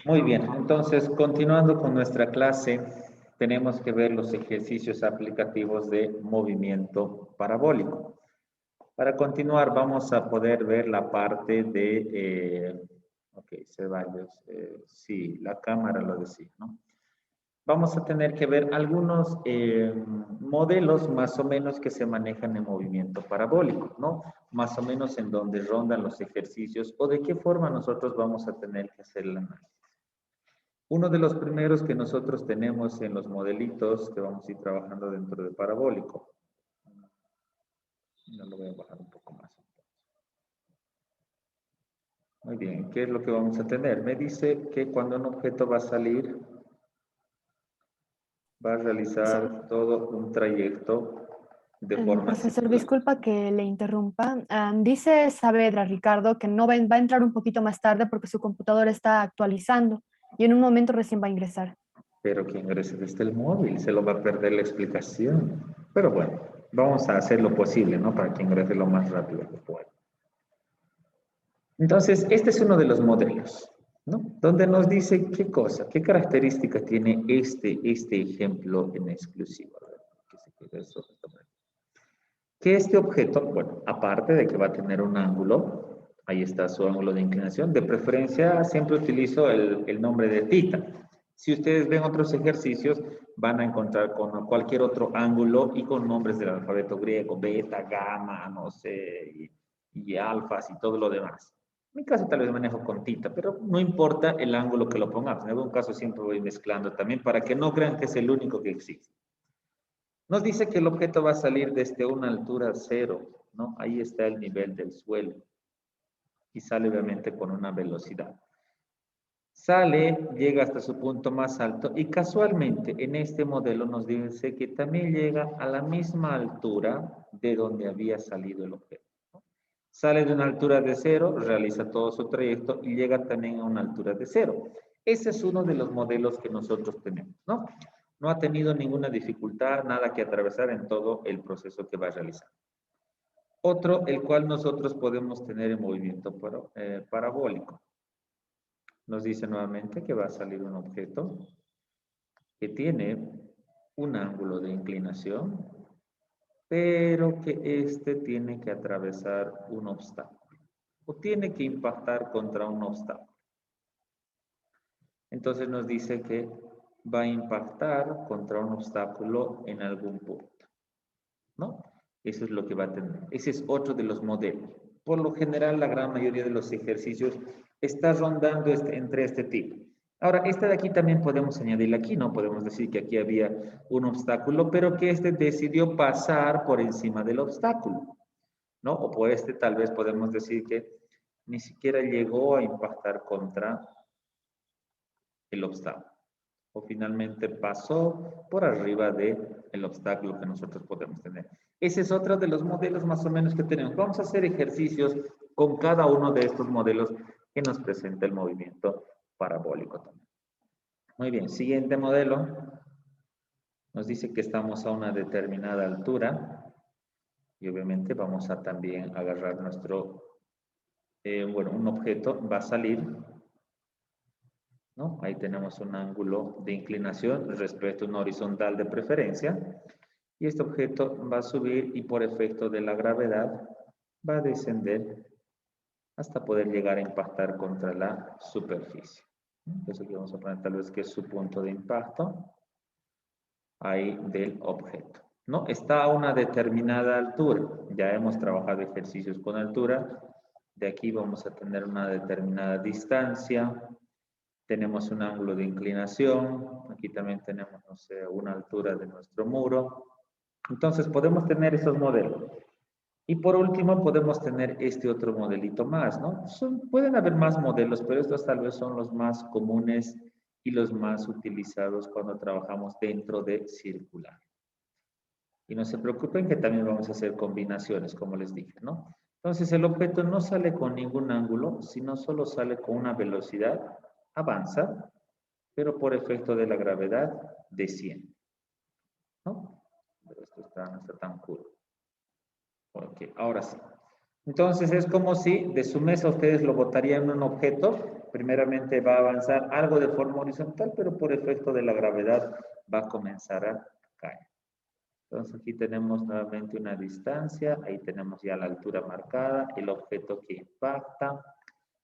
Muy bien, entonces continuando con nuestra clase, tenemos que ver los ejercicios aplicativos de movimiento parabólico. Para continuar, vamos a poder ver la parte de, ok, Ceballos, sí, la cámara lo decía, ¿no? Vamos a tener que ver algunos modelos más o menos que se manejan en movimiento parabólico, ¿no? Más o menos en donde rondan los ejercicios o de qué forma nosotros vamos a tener que hacer el análisis. Uno de los primeros que nosotros tenemos en los modelitos que vamos a ir trabajando dentro de parabólico. No lo voy a bajar un poco más. Muy bien, ¿qué es lo que vamos a tener? Me dice que cuando un objeto va a salir, va a realizar todo un trayecto de forma Profesor, circular. disculpa que le interrumpa. Dice Saavedra, Ricardo, que no va a entrar un poquito más tarde porque su computadora está actualizando y en un momento recién va a ingresar. Pero que ingrese desde el móvil, se lo va a perder la explicación. Pero bueno, vamos a hacer lo posible, ¿no? Para que ingrese lo más rápido que pueda. Entonces, este es uno de los modelos, ¿no? Donde nos dice qué cosa, qué característica tiene este ejemplo en exclusivo. A ver, que se quede eso. Que este objeto, bueno, aparte de que va a tener un ángulo, ahí está su ángulo de inclinación, de preferencia siempre utilizo el nombre de θ. Si ustedes ven otros ejercicios, van a encontrar con cualquier otro ángulo y con nombres del alfabeto griego, beta, gamma, no sé, y alfas y todo lo demás. En mi caso tal vez manejo con θ, pero no importa el ángulo que lo pongamos. En algún caso siempre voy mezclando también para que no crean que es el único que existe. Nos dice que el objeto va a salir desde una altura cero, ¿no? Ahí está el nivel del suelo. Y sale obviamente con una velocidad. Sale, llega hasta su punto más alto y casualmente en este modelo nos dice que también llega a la misma altura de donde había salido el objeto, ¿no? Sale de una altura de cero, realiza todo su trayecto y llega también a una altura de cero. Ese es uno de los modelos que nosotros tenemos, ¿no? No ha tenido ninguna dificultad, nada que atravesar en todo el proceso que va a realizar. Otro, el cual nosotros podemos tener en movimiento parabólico. Nos dice nuevamente que va a salir un objeto que tiene un ángulo de inclinación, pero que este tiene que atravesar un obstáculo o tiene que impactar contra un obstáculo. Entonces nos dice que va a impactar contra un obstáculo en algún punto, ¿no? Eso es lo que va a tener. Ese es otro de los modelos. Por lo general, la gran mayoría de los ejercicios está rondando entre este tipo. Ahora, esta de aquí también podemos añadirle aquí, ¿no? Podemos decir que aquí había un obstáculo, pero que este decidió pasar por encima del obstáculo, ¿no? O por este tal vez podemos decir que ni siquiera llegó a impactar contra el obstáculo. O finalmente pasó por arriba del obstáculo que nosotros podemos tener. Ese es otro de los modelos más o menos que tenemos. Vamos a hacer ejercicios con cada uno de estos modelos que nos presenta el movimiento parabólico también. Muy bien, siguiente modelo. Nos dice que estamos a una determinada altura y obviamente vamos a también agarrar nuestro, bueno, un objeto va a salir, ¿no? Ahí tenemos un ángulo de inclinación respecto a una horizontal de preferencia. Y este objeto va a subir y por efecto de la gravedad va a descender hasta poder llegar a impactar contra la superficie. Entonces aquí vamos a poner tal vez que es su punto de impacto ahí del objeto, ¿no? Está a una determinada altura. Ya hemos trabajado ejercicios con altura. De aquí vamos a tener una determinada distancia. Tenemos un ángulo de inclinación. Aquí también tenemos, no sé, una altura de nuestro muro. Entonces podemos tener esos modelos. Y por último podemos tener este otro modelito más, ¿no? Pueden haber más modelos, pero estos tal vez son los más comunes y los más utilizados cuando trabajamos dentro de circular. Y no se preocupen que también vamos a hacer combinaciones, como les dije, ¿no? Entonces el objeto no sale con ningún ángulo, sino solo sale con una velocidad, avanza, pero por efecto de la gravedad desciende, ¿no? Pero esto no está tan cool. Ok, ahora sí. Entonces es como si de su mesa ustedes lo botarían en un objeto Primeramente va a avanzar algo de forma horizontal, pero por efecto de la gravedad va a comenzar a caer. Entonces aquí tenemos nuevamente una distancia, ahí tenemos ya la altura marcada, el objeto que impacta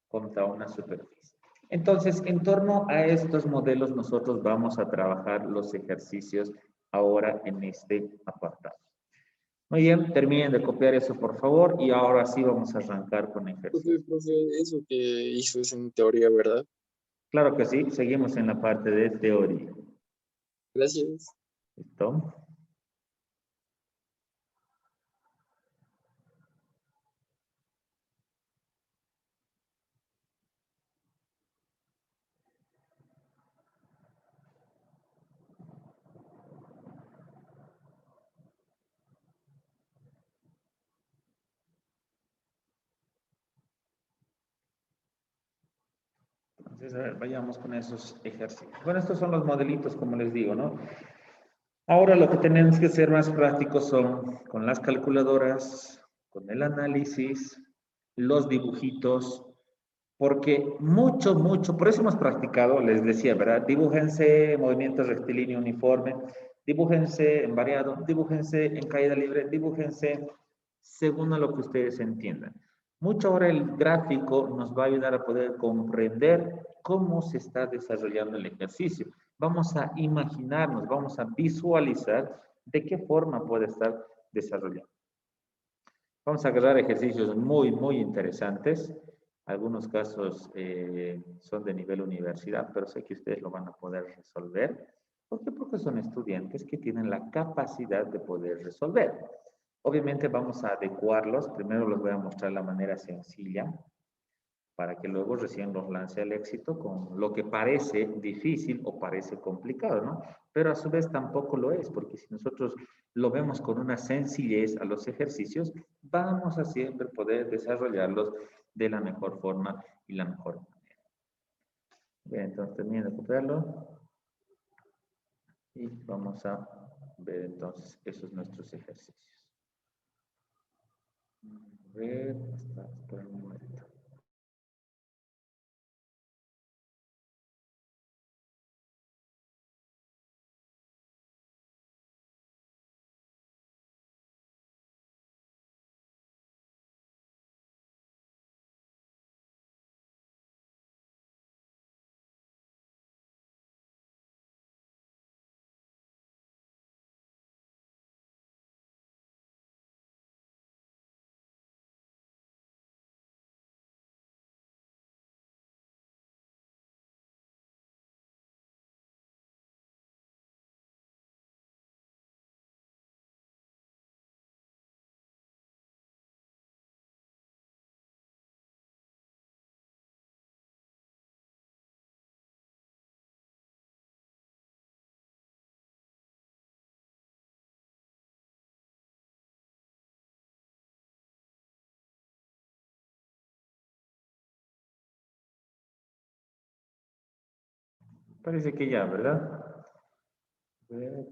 contra una superficie. Entonces, en torno a estos modelos nosotros vamos a trabajar los ejercicios ahora en este apartado. Muy bien, terminen de copiar eso por favor y ahora sí vamos a arrancar con ejercicios. Profe, eso que hizo es en teoría, ¿verdad? Claro que sí, seguimos en la parte de teoría. Gracias. ¿Listo? Entonces, a ver, vayamos con esos ejercicios. Bueno, estos son los modelitos, como les digo, ¿no? Ahora lo que tenemos que ser más prácticos son con las calculadoras, con el análisis, los dibujitos, porque mucho, por eso hemos practicado, les decía, ¿verdad? Dibújense movimiento rectilíneo uniforme, dibújense en variado, dibújense en caída libre, dibújense según a lo que ustedes entiendan. Mucho ahora el gráfico nos va a ayudar a poder comprender cómo se está desarrollando el ejercicio. Vamos a imaginarnos, vamos a visualizar de qué forma puede estar desarrollado. Vamos a agarrar ejercicios muy interesantes. Algunos casos son de nivel universidad, pero sé que ustedes lo van a poder resolver. ¿Por qué? Porque son estudiantes que tienen la capacidad de poder resolver. Obviamente vamos a adecuarlos. Primero les voy a mostrar la manera sencilla para que luego recién los lance al éxito con lo que parece difícil o parece complicado, ¿no? Pero a su vez tampoco lo es, porque si nosotros lo vemos con una sencillez a los ejercicios, vamos a siempre poder desarrollarlos de la mejor forma y la mejor manera. Bien, entonces termino de copiarlo y vamos a ver entonces esos nuestros ejercicios. A ver, hasta el momento. Parece que ya, ¿verdad?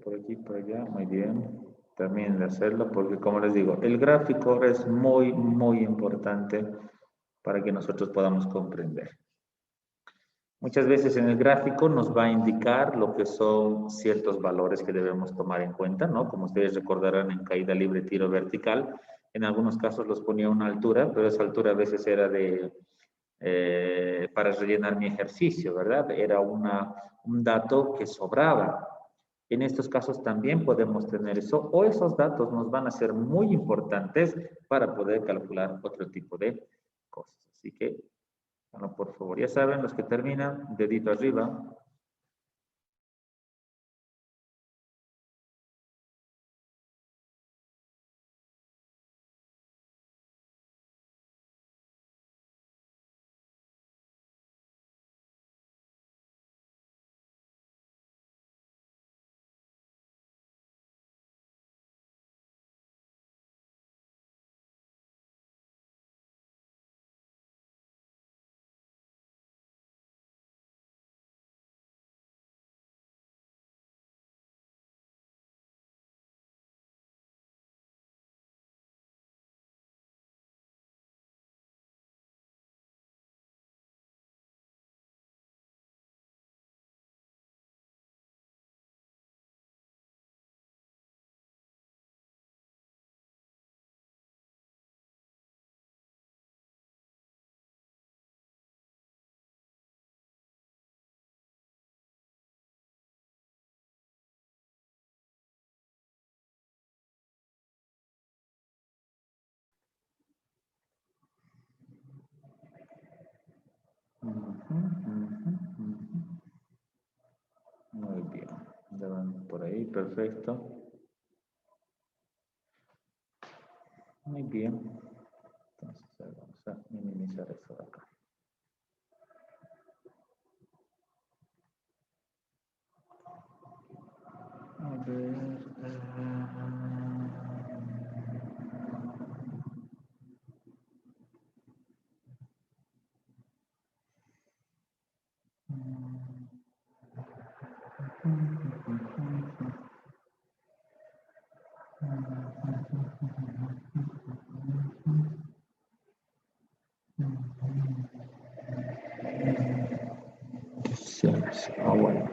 Por aquí, por allá, muy bien. También de hacerlo porque, como les digo, el gráfico es muy importante para que nosotros podamos comprender. Muchas veces en el gráfico nos va a indicar lo que son ciertos valores que debemos tomar en cuenta, ¿no? Como ustedes recordarán en caída libre, tiro vertical, en algunos casos los ponía a una altura, pero esa altura a veces era para rellenar mi ejercicio, ¿verdad? Era un dato que sobraba. En estos casos también podemos tener eso, o esos datos nos van a ser muy importantes para poder calcular otro tipo de cosas. Así que, bueno, por favor, ya saben, los que terminan, dedito arriba. Muy bien. Ya van por ahí, perfecto. Muy bien. Entonces, vamos a minimizar esto de acá. A ver. Sí, sí, bueno.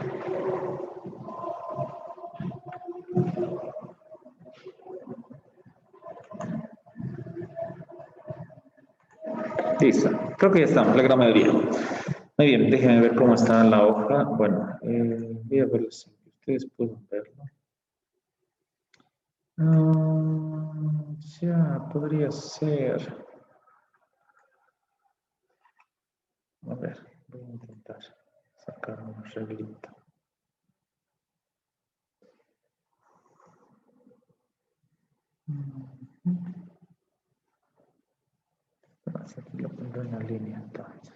Listo. Creo que ya estamos, la gran mayoría. Muy bien, déjenme ver cómo está la hoja. Bueno, voy a verlo si ustedes pueden verlo. Ya, podría ser. A ver, voy a intentar sacar un reglito. Aquí lo pondré en la línea entonces.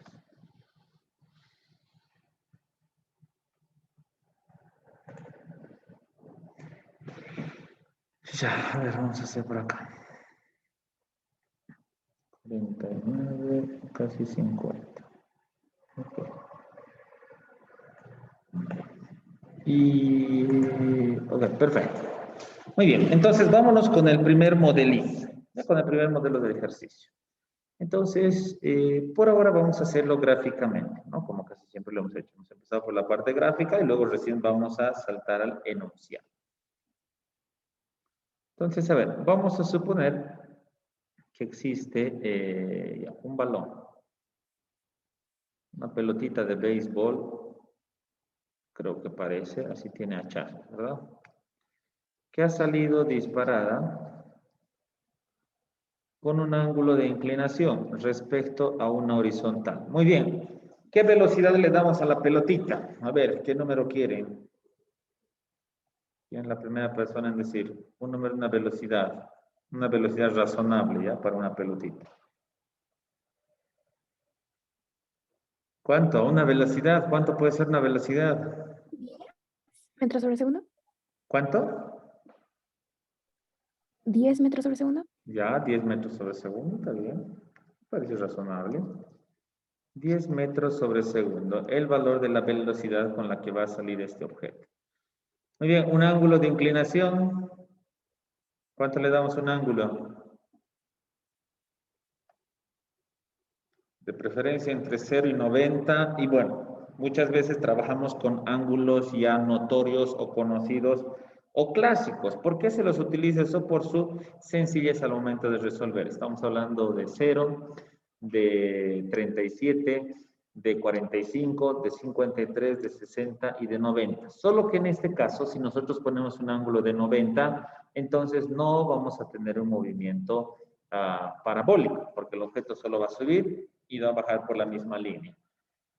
Ya, a ver, vamos a hacer por acá. 49, casi 50. Okay. Ok, perfecto. Muy bien, entonces vámonos con el primer modelito, con el primer modelo del ejercicio. Entonces, por ahora vamos a hacerlo gráficamente, ¿no? Como casi siempre lo hemos hecho. Hemos empezado por la parte gráfica y luego recién vamos a saltar al enunciado. Entonces, a ver, vamos a suponer que existe un balón, una pelotita de béisbol, creo que parece, así tiene hachazo, ¿verdad? Que ha salido disparada con un ángulo de inclinación respecto a una horizontal. Muy bien. ¿Qué velocidad le damos a la pelotita? A ver, ¿qué número quieren? ¿Quién es la primera persona en decir un número, una velocidad razonable, ¿ya? Para una pelotita. ¿Cuánto? Una velocidad. ¿Cuánto puede ser una velocidad? 10 metros sobre segundo. ¿Cuánto? 10 metros sobre segundo. Ya, 10 metros sobre segundo, está bien. Parece razonable. 10 metros sobre segundo, el valor de la velocidad con la que va a salir este objeto. Muy bien, un ángulo de inclinación. ¿Cuánto le damos un ángulo? De preferencia entre 0 y 90. Y bueno, muchas veces trabajamos con ángulos ya notorios o conocidos o clásicos. ¿Por qué se los utiliza eso? Por su sencillez al momento de resolver. Estamos hablando de 0, de 37, de 45, de 53, de 60 y de 90. Solo que en este caso, si nosotros ponemos un ángulo de 90, entonces no vamos a tener un movimiento parabólico, porque el objeto solo va a subir y va a bajar por la misma línea.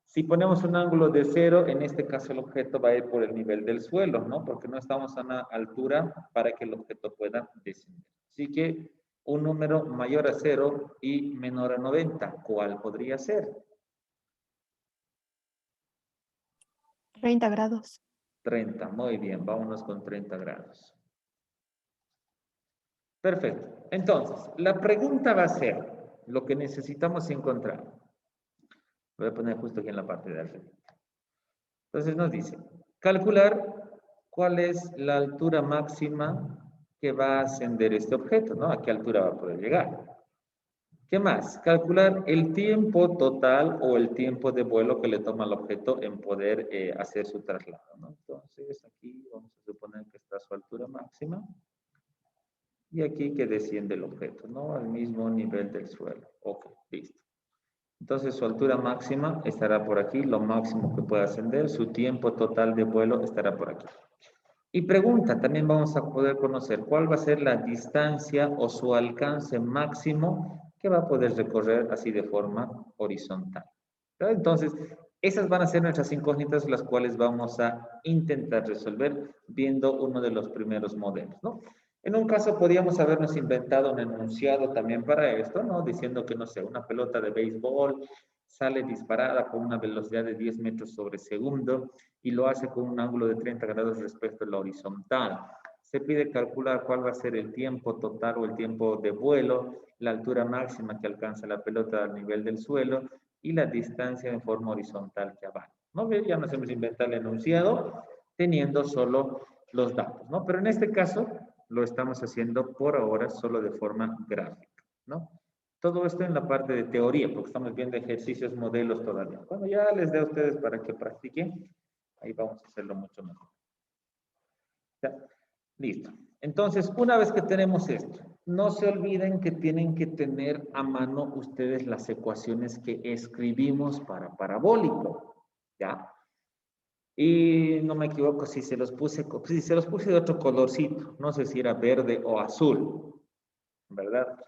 Si ponemos un ángulo de 0, en este caso el objeto va a ir por el nivel del suelo, ¿no? Porque no estamos a una altura para que el objeto pueda descender. Así que un número mayor a 0 y menor a 90, ¿cuál podría ser? 30 grados. 30, muy bien, vámonos con 30 grados. Perfecto. Entonces, la pregunta va a ser lo que necesitamos encontrar. Voy a poner justo aquí en la parte de arriba. Entonces nos dice, calcular cuál es la altura máxima que va a ascender este objeto, ¿no? ¿A qué altura va a poder llegar? ¿Qué más? Calcular el tiempo total o el tiempo de vuelo que le toma al objeto en poder hacer su traslado, ¿no? Entonces, aquí vamos a suponer que está su altura máxima. Y aquí que desciende el objeto, ¿no? Al mismo nivel del suelo. Ok, listo. Entonces su altura máxima estará por aquí, lo máximo que pueda ascender, su tiempo total de vuelo estará por aquí. Y pregunta, también vamos a poder conocer cuál va a ser la distancia o su alcance máximo que va a poder recorrer así de forma horizontal. ¿verdad? Entonces, esas van a ser nuestras incógnitas, las cuales vamos a intentar resolver viendo uno de los primeros modelos, ¿no? En un caso podríamos habernos inventado un enunciado también para esto, ¿no? Diciendo que, no sé, una pelota de béisbol sale disparada con una velocidad de 10 metros sobre segundo y lo hace con un ángulo de 30 grados respecto a la horizontal. Se pide calcular cuál va a ser el tiempo total o el tiempo de vuelo, la altura máxima que alcanza la pelota al nivel del suelo y la distancia en forma horizontal que abarca. ¿No? Ya nos hemos inventado el enunciado teniendo solo los datos, ¿no? Pero en este caso lo estamos haciendo por ahora solo de forma gráfica, ¿no? Todo esto en la parte de teoría, porque estamos viendo ejercicios, modelos todavía. Cuando ya les dé a ustedes para que practiquen, ahí vamos a hacerlo mucho mejor. ¿Ya? Listo. Entonces, una vez que tenemos esto, no se olviden que tienen que tener a mano ustedes las ecuaciones que escribimos para parabólico, ¿ya? Y no me equivoco si se los puse de otro colorcito, no sé si era verde o azul, ¿verdad?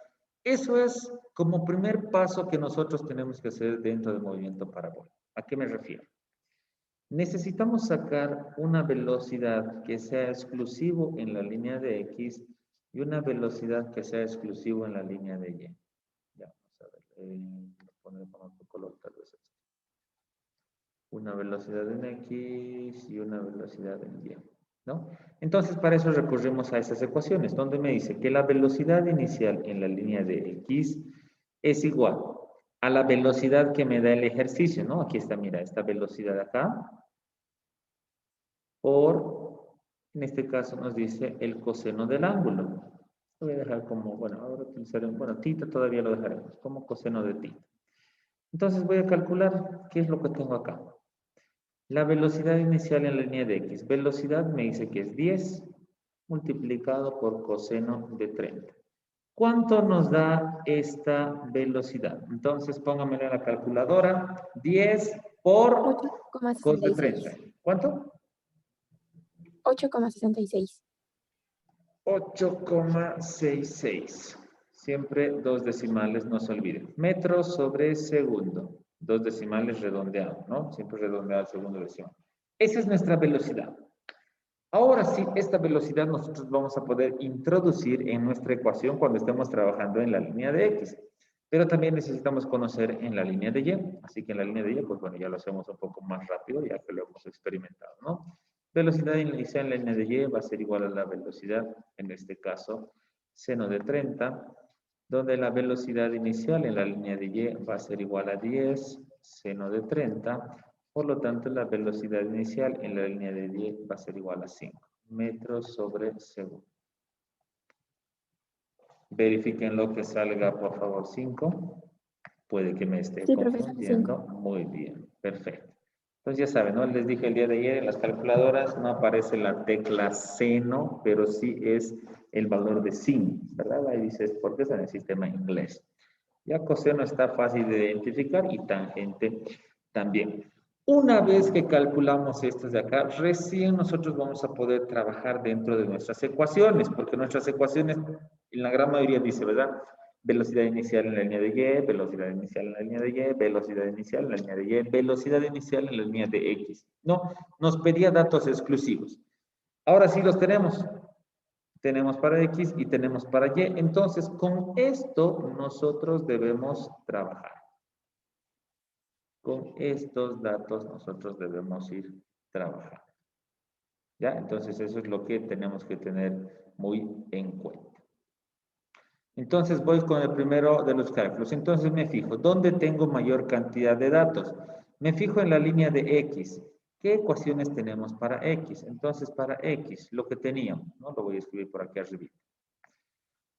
Eso es como primer paso que nosotros tenemos que hacer dentro del movimiento parabólico. ¿A qué me refiero? Necesitamos sacar una velocidad que sea exclusivo en la línea de X y una velocidad que sea exclusivo en la línea de Y. Ya, vamos a ver. Poner con otro color tal vez. Una velocidad en X y una velocidad en Y, ¿no? Entonces, para eso recurrimos a esas ecuaciones, donde me dice que la velocidad inicial en la línea de X es igual a la velocidad que me da el ejercicio, ¿no? Aquí está, mira, esta velocidad acá, por, en este caso nos dice el coseno del ángulo. Lo voy a dejar como, bueno, ahora utilizaré, bueno, tita todavía lo dejaremos, como coseno de tita. Entonces voy a calcular qué es lo que tengo acá. La velocidad inicial en la línea de X. Velocidad me dice que es 10 multiplicado por coseno de 30. ¿Cuánto nos da esta velocidad? Entonces póngamelo en la calculadora. 10 por cos de 30. 8,66. ¿Cuánto? 8,66. 8,66. Siempre dos decimales, no se olviden. Metros sobre segundo. Dos decimales redondeados, ¿no? Siempre redondeado al segundo decimal. Esa es nuestra velocidad. Ahora sí, esta velocidad nosotros vamos a poder introducir en nuestra ecuación cuando estemos trabajando en la línea de X. Pero también necesitamos conocer en la línea de Y. Así que en la línea de Y, pues bueno, ya lo hacemos un poco más rápido, ya que lo hemos experimentado, ¿no? Velocidad inicial en la línea de Y va a ser igual a la velocidad, en este caso, seno de 30, donde la velocidad inicial en la línea de Y va a ser igual a 10 seno de 30. Por lo tanto, la velocidad inicial en la línea de Y va a ser igual a 5 metros sobre segundo. Verifiquen lo que salga, por favor, 5. Puede que me esté Sí, profesor, confundiendo. 5. Muy bien, perfecto. Entonces ya saben, ¿no? Les dije el día de ayer en las calculadoras no aparece la tecla seno, pero sí es el valor de sin, ¿verdad? Ahí dice, porque es en el sistema inglés. Ya coseno está fácil de identificar y tangente también. Una vez que calculamos estas de acá, recién nosotros vamos a poder trabajar dentro de nuestras ecuaciones, porque nuestras ecuaciones, en la gran mayoría dice, ¿verdad? Velocidad inicial en la línea de Y, velocidad inicial en la línea de Y, velocidad inicial en la línea de Y, velocidad inicial en la línea de X. No, nos pedía datos exclusivos. Ahora sí los tenemos. Tenemos para X y tenemos para Y. Entonces, con esto nosotros debemos trabajar. Con estos datos nosotros debemos ir trabajando. ¿Ya? Entonces, eso es lo que tenemos que tener muy en cuenta. Entonces, voy con el primero de los cálculos. Entonces, me fijo, ¿dónde tengo mayor cantidad de datos? Me fijo en la línea de X. ¿Qué ecuaciones tenemos para X? Entonces, para X, lo que teníamos, ¿no? Lo voy a escribir por aquí arriba.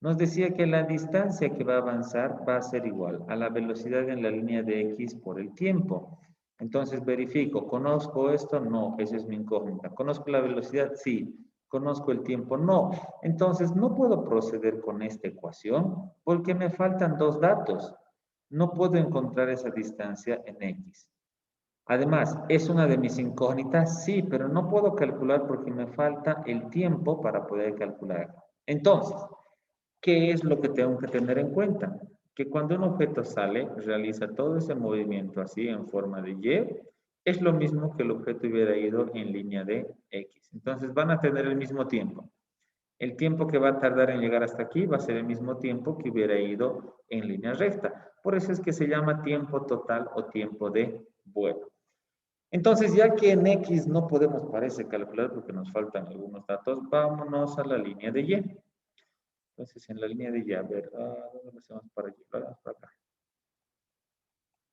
Nos decía que la distancia que va a avanzar va a ser igual a la velocidad en la línea de X por el tiempo. Entonces verifico, ¿conozco esto? No, esa es mi incógnita. ¿Conozco la velocidad? Sí. ¿Conozco el tiempo? No. Entonces no puedo proceder con esta ecuación porque me faltan dos datos. No puedo encontrar esa distancia en X. Además, ¿es una de mis incógnitas? Sí, pero no puedo calcular porque me falta el tiempo para poder calcular. Entonces, ¿qué es lo que tengo que tener en cuenta? que cuando un objeto sale, realiza todo ese movimiento así en forma de Y, es lo mismo que el objeto hubiera ido en línea de X. Entonces van a tener el mismo tiempo. El tiempo que va a tardar en llegar hasta aquí va a ser el mismo tiempo que hubiera ido en línea recta. Por eso es que se llama tiempo total o tiempo de vuelo. Entonces, ya que en X no podemos, parece, calcular porque nos faltan algunos datos, vámonos a la línea de Y. Entonces, en la línea de Y, a ver, ¿dónde lo hacemos para allí? Para acá.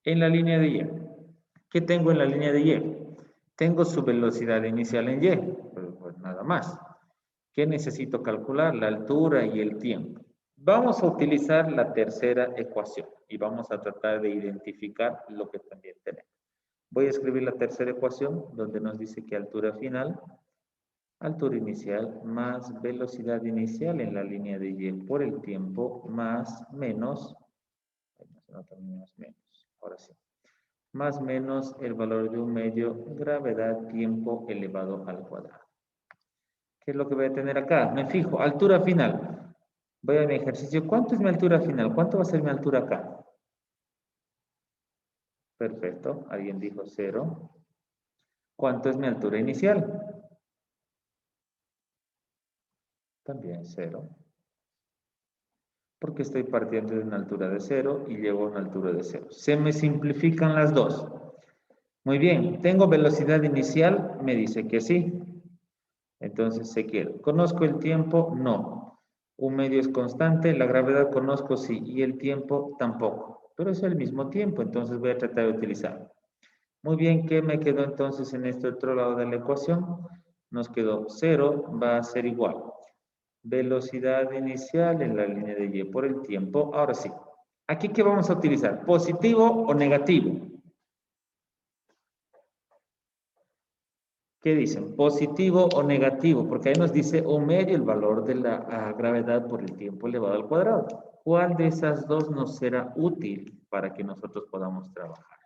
En la línea de Y. ¿Qué tengo en la línea de Y? Tengo su velocidad inicial en Y, pues nada más. ¿Qué necesito calcular? La altura y el tiempo. Vamos a utilizar la tercera ecuación y vamos a tratar de identificar lo que también tenemos. Voy a escribir la tercera ecuación donde nos dice que altura final, altura inicial más velocidad inicial en la línea de Y por el tiempo más menos, ahora sí, más menos el valor de un medio gravedad tiempo elevado al cuadrado. ¿Qué es lo que voy a tener acá? Me fijo, altura final. Voy a mi ejercicio. ¿Cuánto es mi altura final? ¿Cuánto va a ser mi altura acá? Perfecto. Alguien dijo 0. ¿Cuánto es mi altura inicial? También 0. Porque estoy partiendo de una altura de 0 y llego a una altura de 0. Se me simplifican las dos. Muy bien. ¿Tengo velocidad inicial? Me dice que sí. Entonces se queda. ¿Conozco el tiempo? No. Un medio es constante, la gravedad conozco sí, y el tiempo tampoco. Pero es el mismo tiempo, entonces voy a tratar de utilizarlo. Muy bien, ¿qué me quedó entonces en este otro lado de la ecuación? Nos quedó 0, va a ser igual. Velocidad inicial en la línea de Y por el tiempo. Ahora sí. ¿Aquí qué vamos a utilizar? ¿Positivo o negativo? ¿Qué dicen? ¿Positivo o negativo? Porque ahí nos dice o medio el valor de la gravedad por el tiempo elevado al cuadrado. ¿Cuál de esas dos nos será útil para que nosotros podamos trabajar?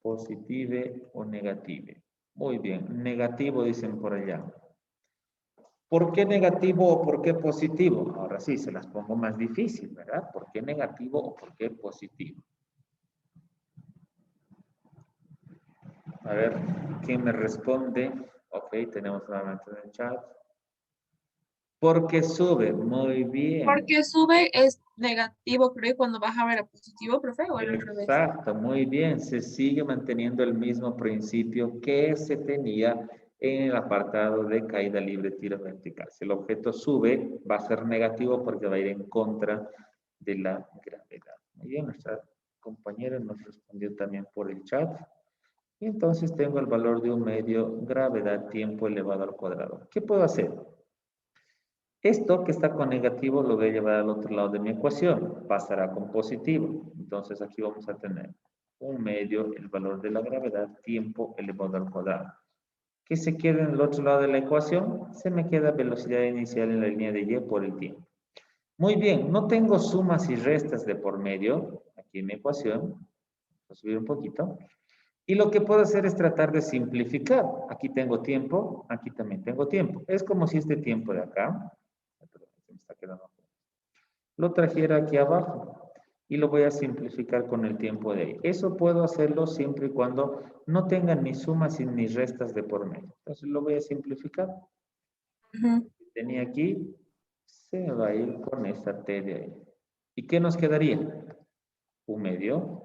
¿Positive o negative? Muy bien, negativo dicen por allá. ¿Por qué negativo o por qué positivo? Ahora sí, se las pongo más difícil, ¿verdad? ¿Por qué negativo o por qué positivo? A ver, ¿quién me responde? Ok, tenemos nuevamente en el chat. Porque sube, muy bien. Porque sube es negativo, creo, y cuando baja era positivo, profe, o era al revés. Exacto, muy bien. Se sigue manteniendo el mismo principio que se tenía en el apartado de caída libre, tiro vertical. Si el objeto sube, va a ser negativo porque va a ir en contra de la gravedad. Muy bien, nuestra compañera nos respondió también por el chat. Y entonces tengo el valor de un medio gravedad tiempo elevado al cuadrado. ¿Qué puedo hacer? Esto que está con negativo lo voy a llevar al otro lado de mi ecuación. Pasará con positivo. Entonces aquí vamos a tener un medio, el valor de la gravedad, tiempo elevado al cuadrado. ¿Qué se queda en el otro lado de la ecuación? Se me queda velocidad inicial en la línea de Y por el tiempo. Muy bien, no tengo sumas y restas de por medio aquí en mi ecuación. Voy a subir un poquito. Y lo que puedo hacer es tratar de simplificar. Aquí tengo tiempo, aquí también tengo tiempo. Es como si este tiempo de acá, se me está quedando, lo trajera aquí abajo y lo voy a simplificar con el tiempo de ahí. Eso puedo hacerlo siempre y cuando no tengan ni sumas ni restas de por medio. Entonces lo voy a simplificar. Tenía aquí, se me va a ir con esta t de ahí. ¿Y qué nos quedaría? Un medio.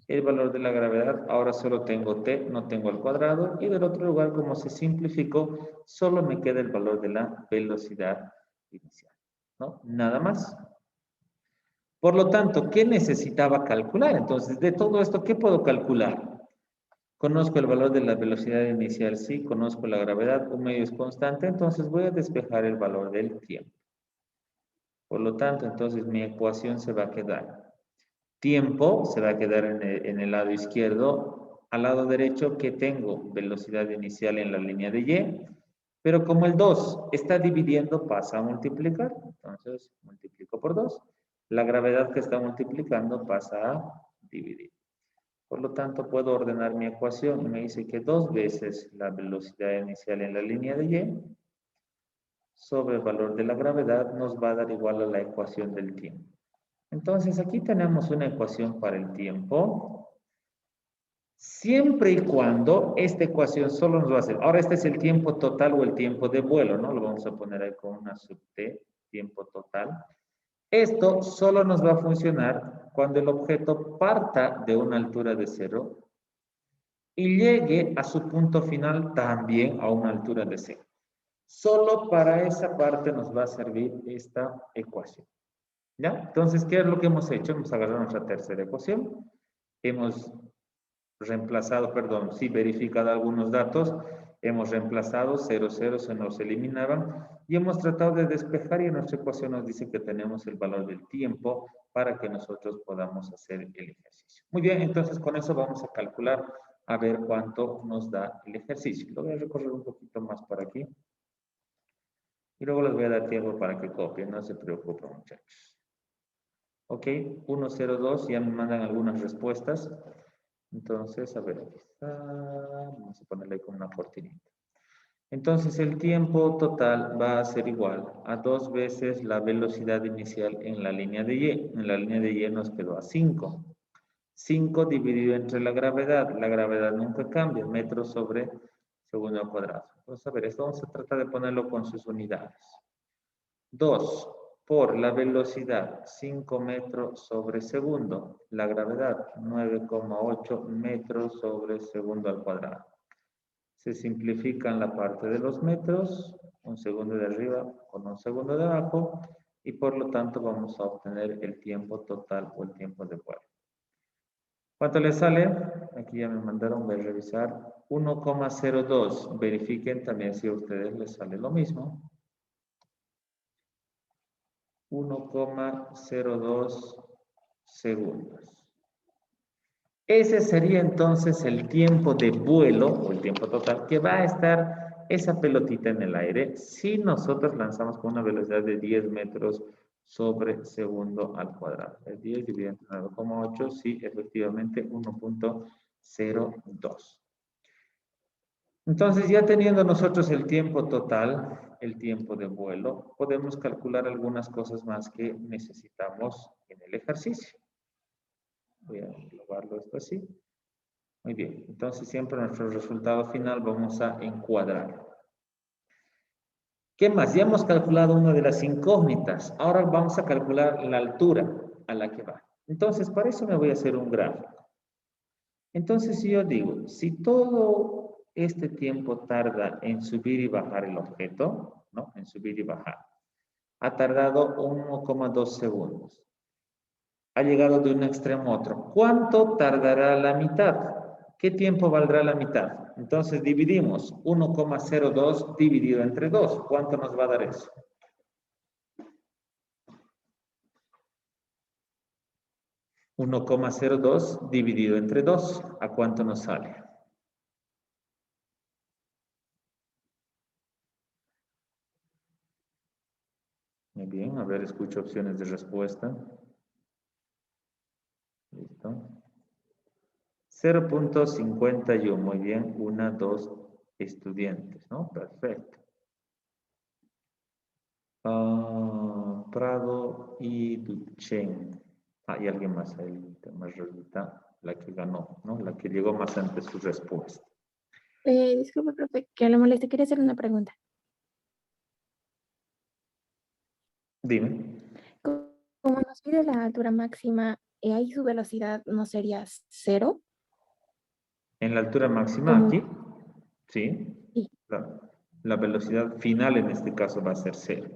El valor de la gravedad, ahora solo tengo t, no tengo al cuadrado, y del otro lugar, como se simplificó, solo me queda el valor de la velocidad inicial, ¿no? Nada más. Por lo tanto, ¿qué necesitaba calcular? Entonces, de todo esto, ¿qué puedo calcular? Conozco el valor de la velocidad inicial, sí, conozco la gravedad, un medio es constante, entonces voy a despejar el valor del tiempo. Por lo tanto, entonces mi ecuación se va a quedar. Tiempo se va a quedar en el lado izquierdo. Al lado derecho, ¿qué tengo? Velocidad inicial en la línea de Y. Pero como el 2 está dividiendo, pasa a multiplicar. Entonces, multiplico por 2. La gravedad que está multiplicando pasa a dividir. Por lo tanto, puedo ordenar mi ecuación. Y me dice que 2 veces la velocidad inicial en la línea de Y sobre el valor de la gravedad nos va a dar igual a la ecuación del tiempo. Entonces, aquí tenemos una ecuación para el tiempo. Siempre y cuando esta ecuación solo nos va a hacer. Ahora, este es el tiempo total o el tiempo de vuelo, ¿no? Lo vamos a poner ahí con una sub T, tiempo total. Esto solo nos va a funcionar cuando el objeto parta de una altura de 0 y llegue a su punto final también a una altura de 0. Solo para esa parte nos va a servir esta ecuación. ¿Ya? Entonces, ¿qué es lo que hemos hecho? Hemos agarrado nuestra tercera ecuación. Hemos reemplazado, perdón, sí, verificado algunos datos. Hemos reemplazado 0, 0, se nos eliminaban. Y hemos tratado de despejar y en nuestra ecuación nos dice que tenemos el valor del tiempo para que nosotros podamos hacer el ejercicio. Muy bien, entonces con eso vamos a calcular a ver cuánto nos da el ejercicio. Lo voy a recorrer un poquito más por aquí. Y luego les voy a dar tiempo para que copien, no se preocupen, muchachos. Ok, 102, ya me mandan algunas respuestas. Entonces, a ver, aquí está. Vamos a ponerle ahí con una cortinita. Entonces, el tiempo total va a ser igual a 2 veces la velocidad inicial en la línea de Y. En la línea de Y nos quedó a 5. 5 dividido entre la gravedad. La gravedad nunca cambia, metros sobre segundo al cuadrado. Vamos a ver, esto vamos a tratar de ponerlo con sus unidades. 2 por la velocidad, 5 metros sobre segundo. La gravedad, 9,8 metros sobre segundo al cuadrado. Se simplifican la parte de los metros, un segundo de arriba con un segundo de abajo, y por lo tanto vamos a obtener el tiempo total o el tiempo de vuelo. ¿Cuánto le sale? Aquí ya me mandaron, voy a revisar. 1,02. Verifiquen también si a ustedes les sale lo mismo. 1,02 segundos. Ese sería entonces el tiempo de vuelo, o el tiempo total, que va a estar esa pelotita en el aire si nosotros lanzamos con una velocidad de 10 metros sobre segundo al cuadrado. El 10 dividido entre 9,8, sí, efectivamente 1,02. Entonces, ya teniendo nosotros el tiempo total, el tiempo de vuelo, podemos calcular algunas cosas más que necesitamos en el ejercicio. Voy a englobarlo esto así. Muy bien, entonces siempre nuestro resultado final vamos a encuadrar. ¿Qué más? Ya hemos calculado una de las incógnitas. Ahora vamos a calcular la altura a la que va. Entonces, para eso me voy a hacer un gráfico. Entonces, si yo digo, si todo este tiempo tarda en subir y bajar el objeto, ¿no? En subir y bajar. Ha tardado 1,2 segundos. Ha llegado de un extremo a otro. ¿Cuánto tardará la mitad? ¿Qué tiempo valdrá la mitad? Entonces dividimos 1,02 dividido entre 2. ¿Cuánto nos va a dar eso? $1,02 dividido entre 2. ¿A cuánto nos sale? Muy bien, a ver, escucho opciones de respuesta. Listo. 0,51, muy bien, 1, 2 estudiantes, ¿no? Perfecto. Prado y Duchen. Y alguien más ahí, Margarita, la que ganó, ¿no? La que llegó más antes su respuesta. Disculpe, profe, que lo moleste. Quería hacer una pregunta. Dime. Como nos pide la altura máxima, ahí su velocidad no sería 0. En la altura máxima Como, aquí, ¿sí? sí. La velocidad final en este caso va a ser 0.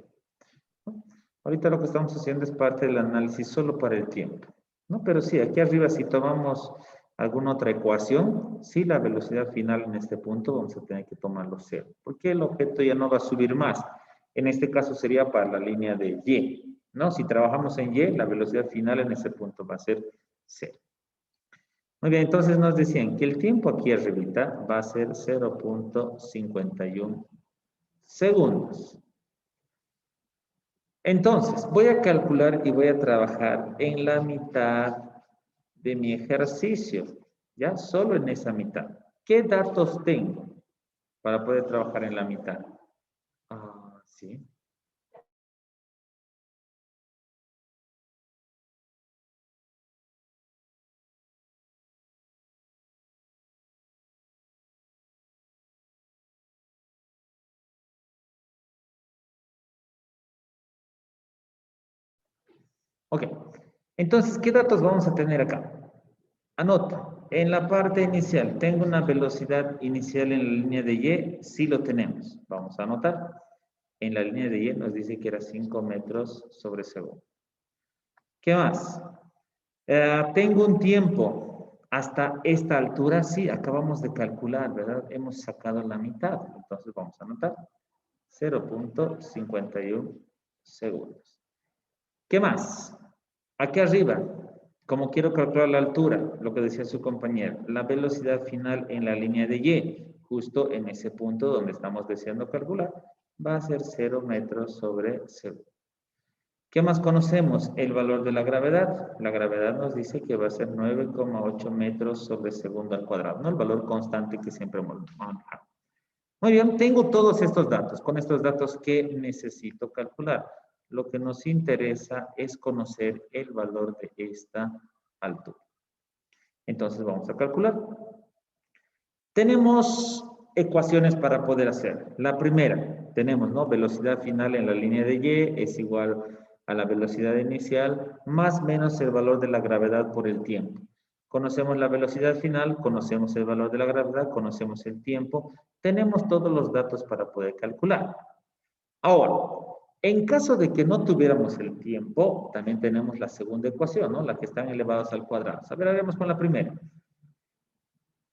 Ahorita lo que estamos haciendo es parte del análisis solo para el tiempo, ¿no? Pero sí, aquí arriba si tomamos alguna otra ecuación, sí, la velocidad final en este punto vamos a tener que tomarlo 0, porque el objeto ya no va a subir más. En este caso sería para la línea de Y, ¿no? Si trabajamos en Y, la velocidad final en ese punto va a ser 0. Muy bien, entonces nos decían que el tiempo aquí arribita va a ser 0,51 segundos. Entonces, voy a calcular y voy a trabajar en la mitad de mi ejercicio, ¿ya? Solo en esa mitad. ¿Qué datos tengo para poder trabajar en la mitad? Sí. Ok. Entonces, ¿qué datos vamos a tener acá? Anota. En la parte inicial, ¿tengo una velocidad inicial en la línea de Y? Sí lo tenemos. Vamos a anotar. En la línea de Y nos dice que era 5 metros sobre segundo. ¿Qué más? Tengo un tiempo hasta esta altura. Sí, acabamos de calcular, ¿verdad? Hemos sacado la mitad. Entonces vamos a anotar. 0.51 segundos. ¿Qué más? Aquí arriba, como quiero calcular la altura, lo que decía su compañero, la velocidad final en la línea de Y, justo en ese punto donde estamos deseando calcular, va a ser 0 metros sobre segundo. ¿Qué más conocemos? El valor de la gravedad. La gravedad nos dice que va a ser 9,8 metros sobre segundo al cuadrado, ¿no? El valor constante que siempre manejamos. Muy bien, tengo todos estos datos. Con estos datos, ¿qué necesito calcular? Lo que nos interesa es conocer el valor de esta altura. Entonces vamos a calcular. Tenemos ecuaciones para poder hacer. La primera, tenemos, ¿no? Velocidad final en la línea de Y es igual a la velocidad inicial más menos el valor de la gravedad por el tiempo. Conocemos la velocidad final, conocemos el valor de la gravedad, conocemos el tiempo, tenemos todos los datos para poder calcular. Ahora, en caso de que no tuviéramos el tiempo, también tenemos la segunda ecuación, ¿no? La que están elevados al cuadrado. A ver, haremos con la primera.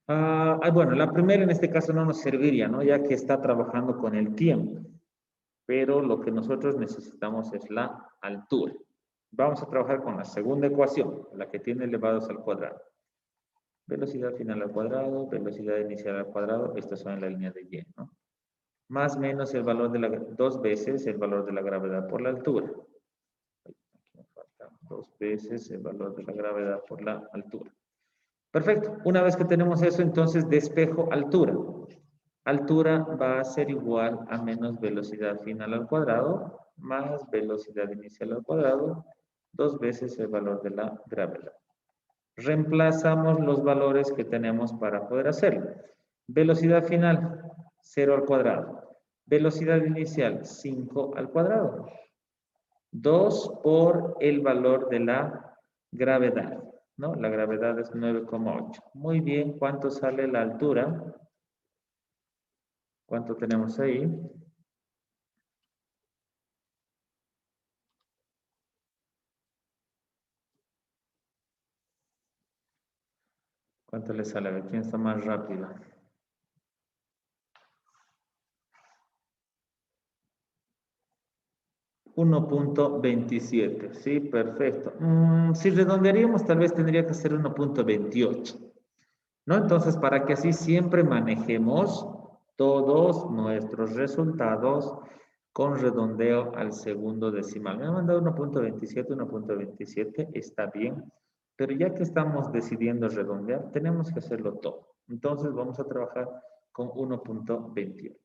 Bueno, la primera en este caso no nos serviría, ¿no? Ya que está trabajando con el tiempo. Pero lo que nosotros necesitamos es la altura. Vamos a trabajar con la segunda ecuación, la que tiene elevados al cuadrado. Velocidad final al cuadrado, velocidad inicial al cuadrado, estas son en la línea de Y, ¿no? Más menos el valor de la, 2 veces el valor de la gravedad por la altura. Aquí me falta 2 veces el valor de la gravedad por la altura. Perfecto. Una vez que tenemos eso, entonces despejo altura. Altura va a ser igual a menos velocidad final al cuadrado más velocidad inicial al cuadrado, 2 veces el valor de la gravedad. Reemplazamos los valores que tenemos para poder hacerlo. Velocidad final, 0 al cuadrado. Velocidad inicial, 5 al cuadrado. 2 por el valor de la gravedad, ¿no? La gravedad es 9,8. Muy bien, ¿cuánto sale la altura? ¿Cuánto tenemos ahí? ¿Cuánto le sale? A ver, ¿quién está más rápido? .27, sí, perfecto. Si redondearíamos, tal vez tendría que ser 1,28, ¿no? Entonces, para que así siempre manejemos todos nuestros resultados con redondeo al segundo decimal. Me ha mandado 1,27, 1,27, está bien, pero ya que estamos decidiendo redondear, tenemos que hacerlo todo. Entonces, vamos a trabajar con 1,28.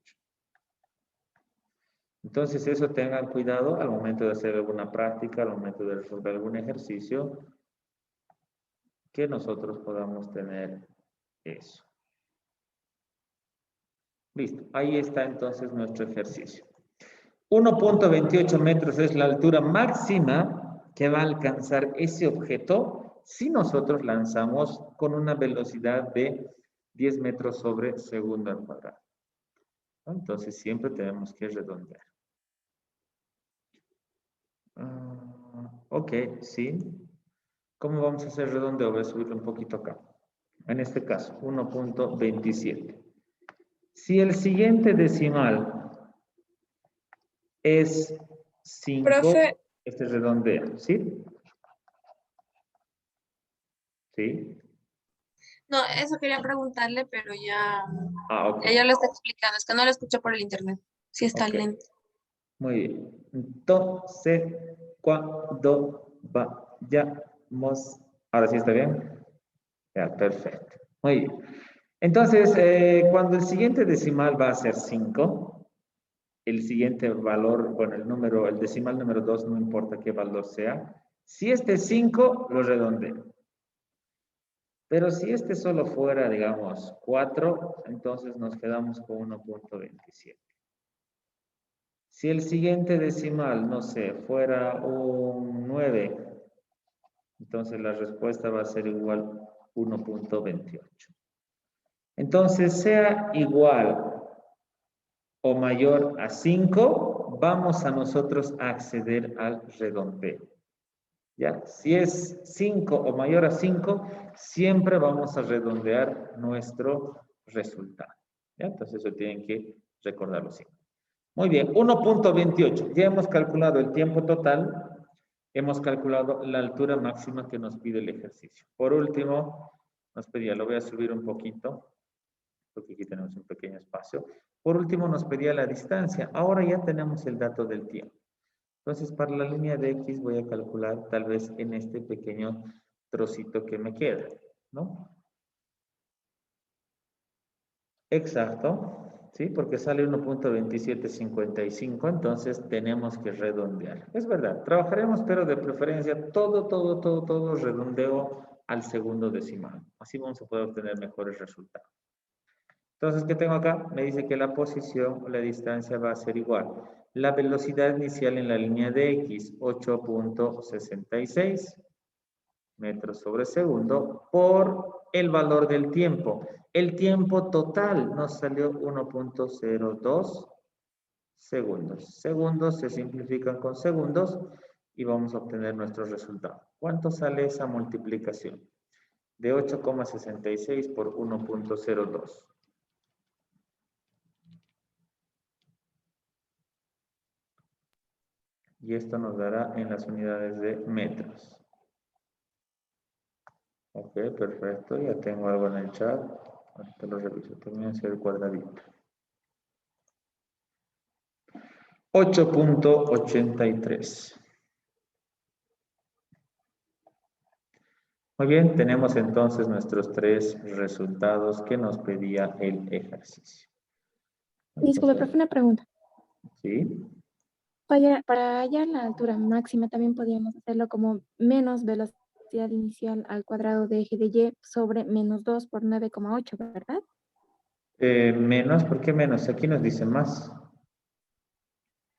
Entonces, eso tengan cuidado al momento de hacer alguna práctica, al momento de resolver algún ejercicio, que nosotros podamos tener eso. Listo, ahí está entonces nuestro ejercicio. 1,28 metros es la altura máxima que va a alcanzar ese objeto si nosotros lanzamos con una velocidad de 10 metros sobre segundo al cuadrado. Entonces, siempre tenemos que redondear. Ok, sí. ¿Cómo vamos a hacer redondeo? Voy a subirlo un poquito acá. En este caso, 1,27. Si el siguiente decimal es 5, Profe, este redondea, ¿sí? ¿Sí? no, eso quería preguntarle, pero ya, Ok. ella lo está explicando. Es que no lo escucho por el internet. Sí está Ok. lento. Muy bien. Entonces, cuando vayamos... ¿Ahora sí está bien? Ya, perfecto. Muy bien. Entonces, cuando el siguiente decimal va a ser 5, el siguiente valor, bueno, el decimal número 2, no importa qué valor sea. Si este es 5, lo redondeo. Pero si este solo fuera, digamos, 4, entonces nos quedamos con 1,27. Si el siguiente decimal, no sé, fuera un 9, Entonces la respuesta va a ser igual 1.28. Entonces, sea igual o mayor a 5, vamos a nosotros a acceder al redondeo. ¿Ya? Si es 5 o mayor a 5, siempre vamos a redondear nuestro resultado. ¿Ya? Entonces eso tienen que recordarlo siempre. Muy bien, 1.28. Ya hemos calculado el tiempo total, hemos calculado la altura máxima que nos pide el ejercicio. Por último, nos pedía, lo voy a subir un poquito, porque aquí tenemos un pequeño espacio. Por último, nos pedía la distancia. Ahora ya tenemos el dato del tiempo. Entonces, para la línea de X voy a calcular tal vez en este pequeño trocito que me queda, ¿no? Exacto, ¿sí? Porque sale 1.2755, entonces tenemos que redondear. Es verdad, trabajaremos, pero de preferencia todo redondeo al segundo decimal. Así vamos a poder obtener mejores resultados. Entonces, ¿qué tengo acá? Me dice que la posición o la distancia va a ser igual. La velocidad inicial en la línea de X, 8.66 metros sobre segundo, por el valor del tiempo. El tiempo total nos salió 1.02 segundos. Segundos se simplifican con segundos y vamos a obtener nuestro resultado. ¿Cuánto sale esa multiplicación? De 8.66 por 1.02. Y esto nos dará en las unidades de metros. Ok, perfecto. Ya tengo algo en el chat. Ahorita lo reviso. También es el cuadradito. 8.83. Muy bien, tenemos entonces nuestros 3 resultados que nos pedía el ejercicio. Disculpe, profe, una pregunta. ¿Sí? Para hallar la altura máxima también podríamos hacerlo como menos velocidad inicial al cuadrado de eje de Y sobre menos 2 por 9,8, ¿verdad? Menos, ¿por qué menos? Aquí nos dice más.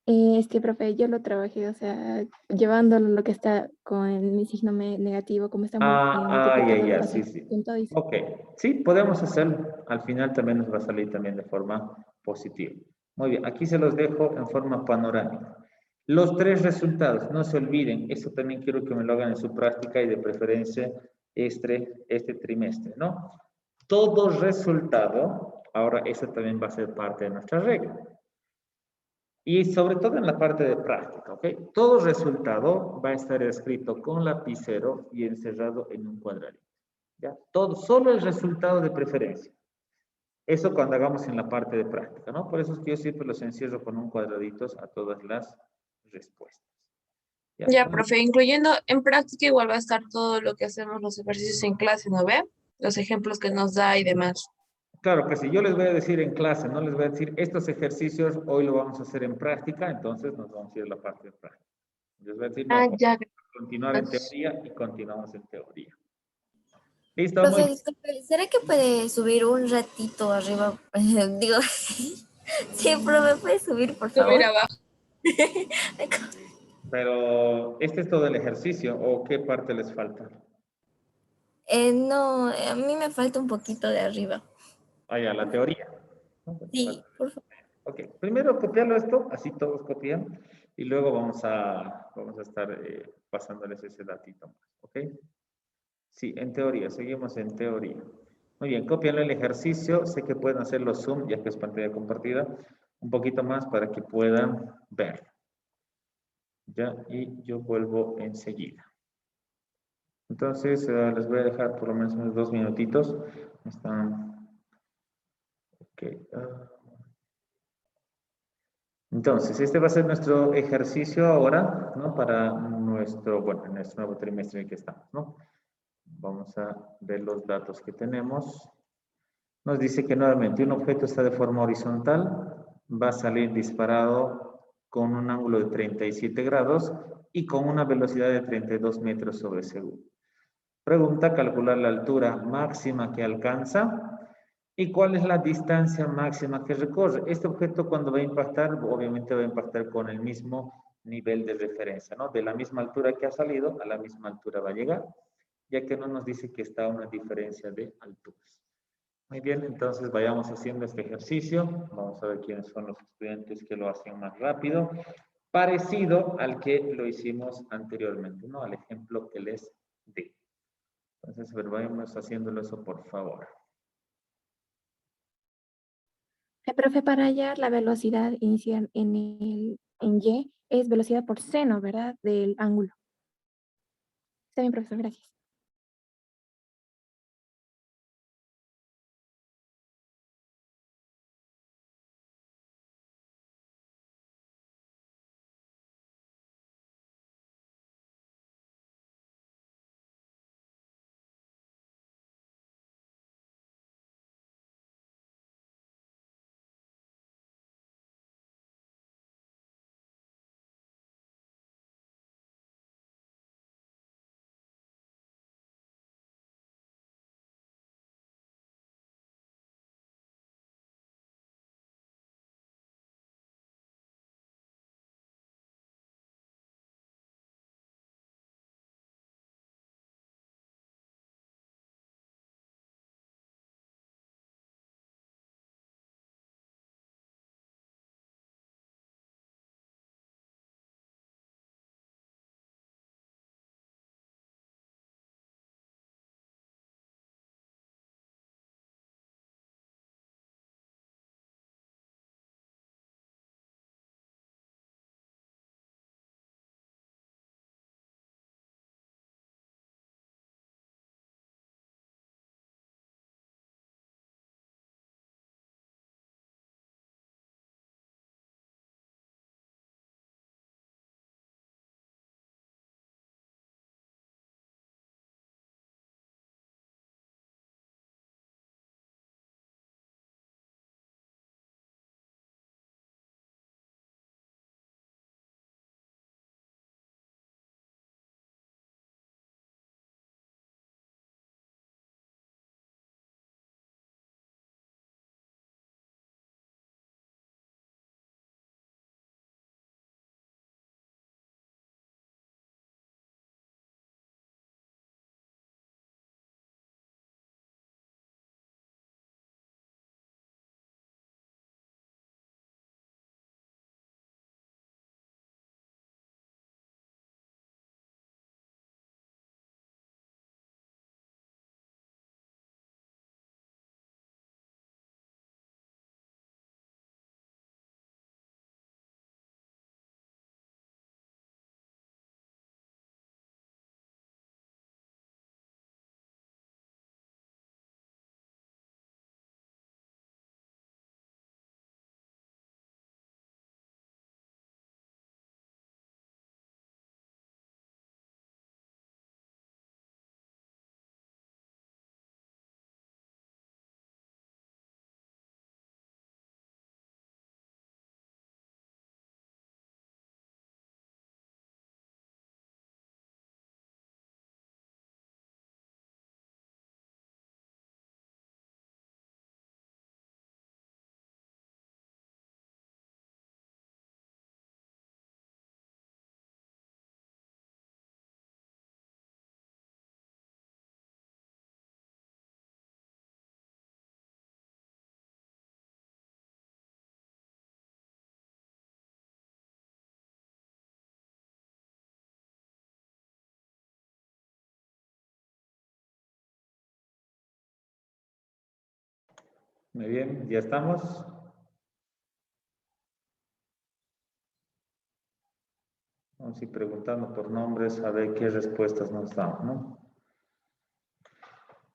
Es que, profe, yo lo trabajé, o sea, llevándolo lo que está con mi signo negativo, como está multiplicado Ya, por sí, sí. punto, dice. Ok, sí, podemos hacerlo. Al final también nos va a salir también de forma positiva. Muy bien, aquí se los dejo en forma panorámica. Los 3 resultados, no se olviden, eso también quiero que me lo hagan en su práctica y de preferencia este trimestre, ¿no? Todo resultado, ahora eso también va a ser parte de nuestra regla. Y sobre todo en la parte de práctica, ¿ok? Todo resultado va a estar escrito con lapicero y encerrado en un cuadradito. ¿Ya? Todo, solo el resultado de preferencia. Eso cuando hagamos en la parte de práctica, ¿no? Por eso es que yo siempre los encierro con un cuadradito a todas las respuestas. ¿Ya? Ya, profe, incluyendo en práctica igual va a estar todo lo que hacemos los ejercicios en clase, ¿no ve? Los ejemplos que nos da y demás. Claro que sí, yo les voy a decir en clase, no les voy a decir estos ejercicios hoy lo vamos a hacer en práctica, entonces nos vamos a ir a la parte de práctica. Les voy a decir, no, Ya. continuar en teoría y continuamos en teoría. Listo, muy Profe, bien. disculpe, ¿será que puede subir un ratito arriba? Digo, sí, profe, ¿puede subir, por favor? Subir abajo. Pero, ¿este es todo el ejercicio o qué parte les falta? No, a mí me falta un poquito de arriba. Ah, ya, la teoría. ¿No? Sí, por favor. Ok, primero copiarlo esto, así todos copian, y luego vamos a estar pasándoles ese datito más, ¿ok? Sí, en teoría, seguimos en teoría. Muy bien, copianlo el ejercicio, sé que pueden hacerlo Zoom, ya que es pantalla compartida, un poquito más para que puedan ver. Ya, y yo vuelvo enseguida. Entonces, les voy a dejar por lo menos unos 2 minutitos. Están... Ok. Entonces, este va a ser nuestro ejercicio ahora, ¿no? Para nuestro, bueno, en este nuevo trimestre en el que estamos, ¿no? Vamos a ver los datos que tenemos. Nos dice que nuevamente un objeto está de forma horizontal, va a salir disparado con un ángulo de 37 grados y con una velocidad de 32 metros sobre segundo. Pregunta, calcular la altura máxima que alcanza. ¿Y cuál es la distancia máxima que recorre? Este objeto cuando va a impactar, obviamente va a impactar con el mismo nivel de referencia, ¿no? De la misma altura que ha salido, a la misma altura va a llegar, ya que no nos dice que está a una diferencia de alturas. Muy bien, entonces vayamos haciendo este ejercicio. Vamos a ver quiénes son los estudiantes que lo hacen más rápido. Parecido al que lo hicimos anteriormente, ¿no? Al ejemplo que les di. Entonces, a ver, vayamos haciéndolo eso, por favor. Profe, para hallar la velocidad inicial en Y es velocidad por seno, ¿verdad? Del ángulo. Está bien, profesor, gracias. Muy bien, ¿ya estamos? Vamos a ir preguntando por nombres a ver qué respuestas nos dan, ¿no?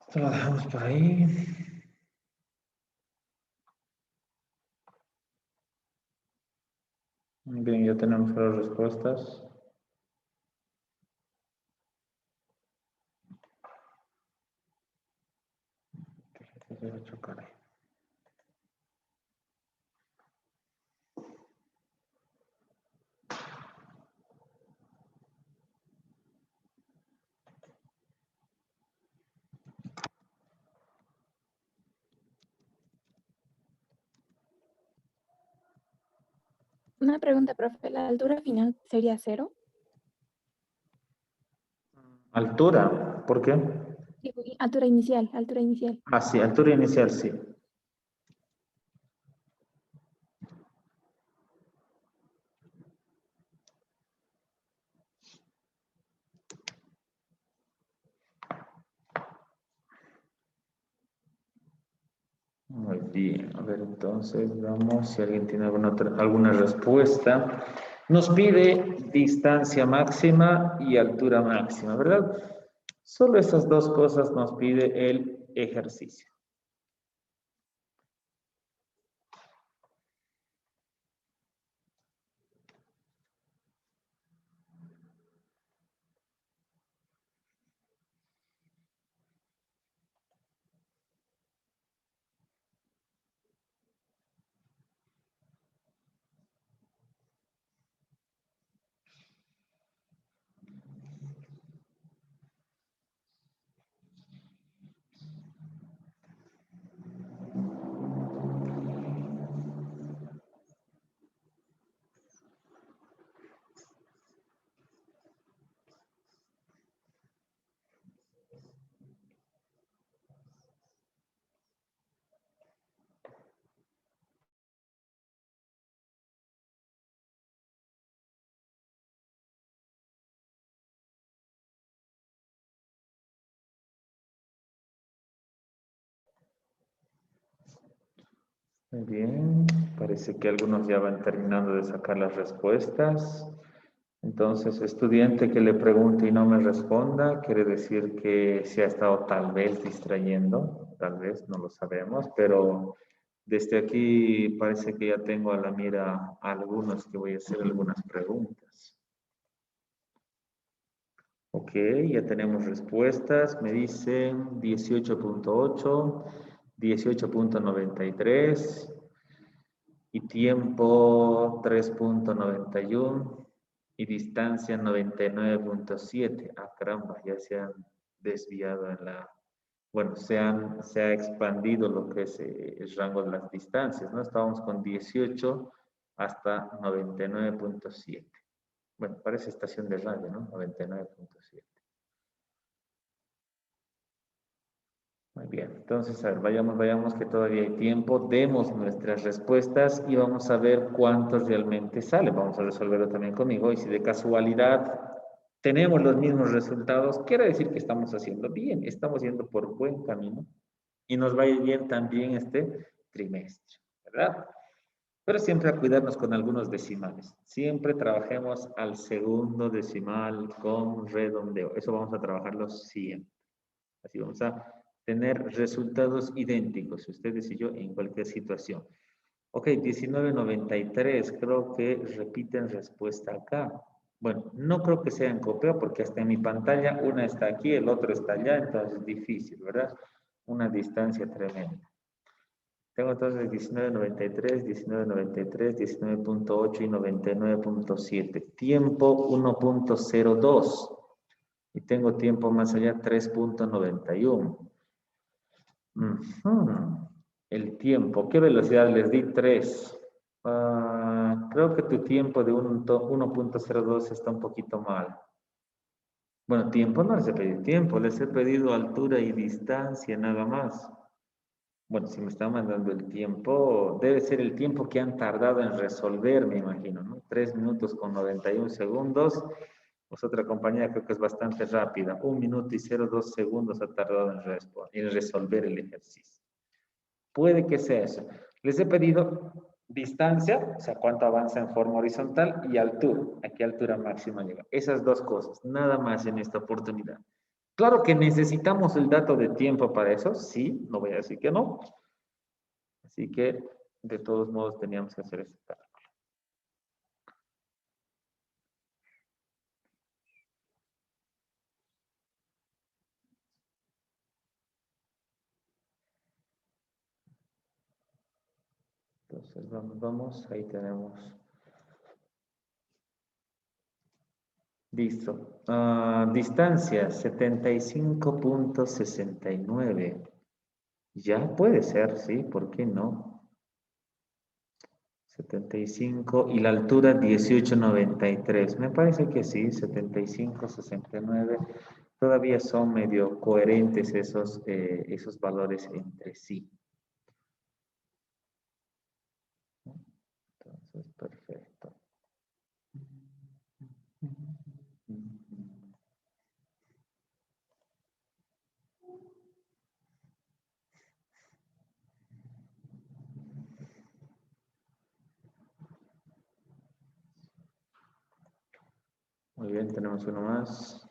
Esto lo dejamos por ahí. Muy bien, ya tenemos las respuestas. Se va a chocar ahí. Una pregunta, profe. ¿La altura final sería 0? Altura, ¿por qué? Digo, altura inicial, altura inicial. Ah, sí, altura inicial, sí. Muy bien, a ver, entonces vamos, si alguien tiene alguna respuesta. Nos pide distancia máxima y altura máxima, ¿verdad? Solo esas dos cosas nos pide el ejercicio. Muy bien, parece que algunos ya van terminando de sacar las respuestas. Entonces, estudiante que le pregunte y no me responda, quiere decir que se ha estado tal vez distrayendo, tal vez, no lo sabemos, pero desde aquí parece que ya tengo a la mira a algunos que voy a hacer algunas preguntas. Ok, ya tenemos respuestas. Me dicen 18.8, 18.93 y tiempo 3.91 y distancia 99.7. Ah, caramba, ya se han desviado en la... Bueno, se ha expandido lo que es el rango de las distancias, ¿no? Estábamos con 18 hasta 99.7. Bueno, parece estación de radio, ¿no? 99.7. Muy bien, entonces, a ver, vayamos que todavía hay tiempo. Demos nuestras respuestas y vamos a ver cuántos realmente salen. Vamos a resolverlo también conmigo. Y si de casualidad tenemos los mismos resultados, quiere decir que estamos haciendo bien, estamos yendo por buen camino y nos va a ir bien también este trimestre, ¿verdad? Pero siempre a cuidarnos con algunos decimales. Siempre trabajemos al segundo decimal con redondeo. Eso vamos a trabajarlo siempre. Así vamos a tener resultados idénticos, ustedes y yo, en cualquier situación. Ok, 19.93, creo que repiten respuesta acá. Bueno, no creo que sea en copia porque hasta en mi pantalla una está aquí, el otro está allá, entonces es difícil, ¿verdad? Una distancia tremenda. Tengo entonces 19.93, 19.93, 19.8 y 99.7. Tiempo 1.02. Y tengo tiempo más allá 3.91. El tiempo, ¿qué velocidad les di? 3. Creo que tu tiempo de 1.02 está un poquito mal. Bueno, tiempo no les he pedido tiempo, les he pedido altura y distancia nada más. Bueno, si me están mandando el tiempo, debe ser el tiempo que han tardado en resolver, me imagino, ¿no? 3 minutos con 91 segundos. Pues otra compañía creo que es bastante rápida. 1 minuto y 02 segundos ha tardado en resolver el ejercicio. Puede que sea eso. Les he pedido distancia, o sea, cuánto avanza en forma horizontal, y altura. ¿A qué altura máxima llega? Esas dos cosas, nada más en esta oportunidad. Claro que necesitamos el dato de tiempo para eso, sí, no voy a decir que no. Así que, de todos modos, teníamos que hacer ese cálculo. Entonces, vamos, ahí tenemos. Listo. Distancia, 75.69. Ya puede ser, sí, ¿por qué no? 75 y la altura 18,93. Me parece que sí, 75, 69. Todavía son medio coherentes esos valores entre sí. Entonces, perfecto. Muy bien, tenemos uno más.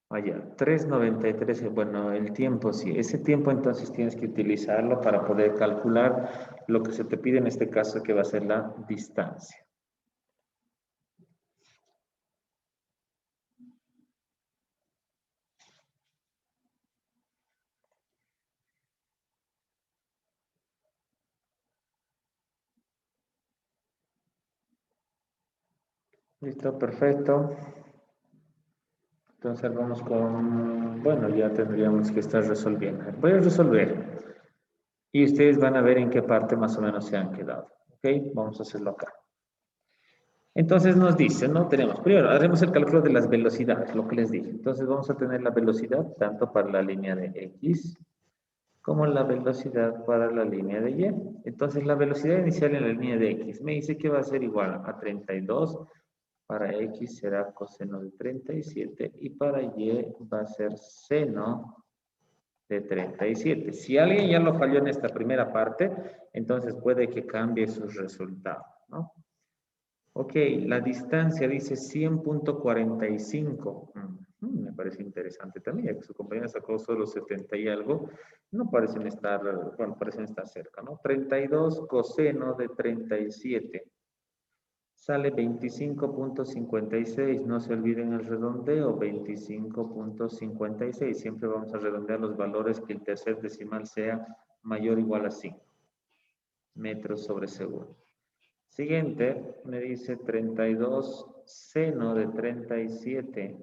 Allá, 3,93. Bueno, el tiempo, sí. Ese tiempo entonces tienes que utilizarlo para poder calcular lo que se te pide en este caso, que va a ser la distancia. Listo, perfecto. Entonces vamos con, bueno, ya tendríamos que estar resolviendo. Voy a resolver y ustedes van a ver en qué parte más o menos se han quedado. ¿Ok? Vamos a hacerlo acá. Entonces nos dice, ¿no? Tenemos, primero, haremos el cálculo de las velocidades, lo que les dije. Entonces vamos a tener la velocidad tanto para la línea de X como la velocidad para la línea de Y. Entonces la velocidad inicial en la línea de X me dice que va a ser igual a 32. Para X será coseno de 37 y para Y va a ser seno de 37. Si alguien ya lo falló en esta primera parte, entonces puede que cambie sus resultados, ¿no? Ok, la distancia dice 100,45. Me parece interesante también, ya que su compañera sacó solo 70 y algo. No parecen estar, bueno, parecen estar cerca, ¿no? 32 coseno de 37. Sale 25,56. No se olviden el redondeo, 25,56. Siempre vamos a redondear los valores que el tercer decimal sea mayor o igual a 5 metros sobre segundo. Siguiente, me dice 32 seno de 37.